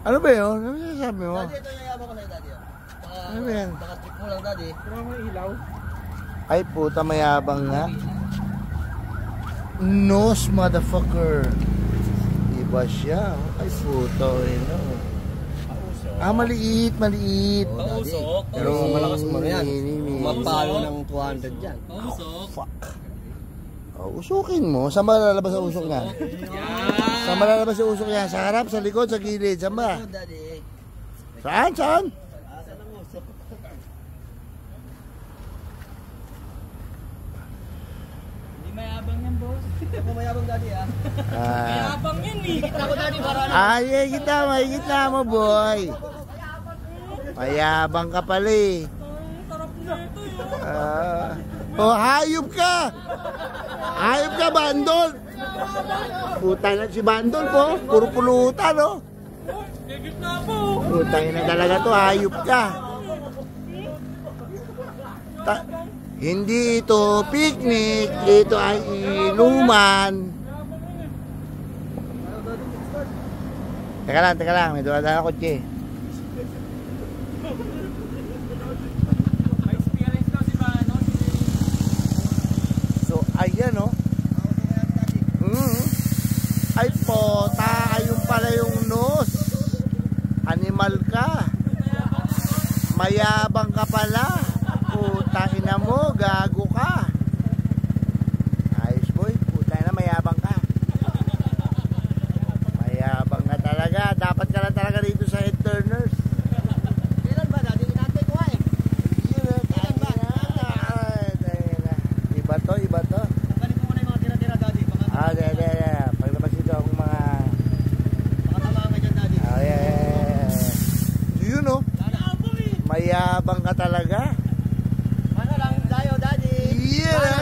Ano ba yun? Ano sinasabi mo? Daddy, ito yung yayabang ko sa'yo, Daddy. Ano ba yan? Baka trip mo lang, Daddy. Pero may ilaw. Ay puta, mayabang nga. Nose, motherfucker. Iba siya. Ay puta, no. Ah, maliit, maliit. Pausok. Pero malakas mo na yan. Mapalo ng 200 dyan. Oh, fuck. Oh, usukin mo. Saan ba lalabas ang usok niya? Saan ba lalabas ang usok niya? Sa harap, sa likod, sa gilid? Saan ba? Saan? Saan? Hindi mayabang yan, boss. Ako mayabang, Daddy, ah. Mayabang yan eh. Higit na ako, Daddy, para na. Ay, higit na mo, boy. Mayabang ka pala eh. Tarap na ito yun. Oh, hayop ka! Hayop ka, Bandol! Puta na si Bandol po. Puro pulutan, no? Higit na po. Puta na talaga to, hayop ka. Hindi ito picnic, ito ay inuman. Teka lang, may dumadaan ako, Che. May experience daw si Mano. So, ayan, no? Ay, pota, ayun pala yung nose. Animal ka. Mayabang ka pala. Puta ina mo, gago ka. Ayos boy, puta na mayabang ka. Mayabang ka talaga. Dapat ka lang talaga dito sa head turners. Kailan ba, Daddy? Inantay ko nga eh. Kailan ba? Iba to. Tanggalin mo muna yung mga tira-tira, Daddy. Paglabas ito ang mga... Baka tamaan ka dyan, Daddy. So yun, no? Mayabang ka talaga. Ano lang tayo, Daddy? Yeah!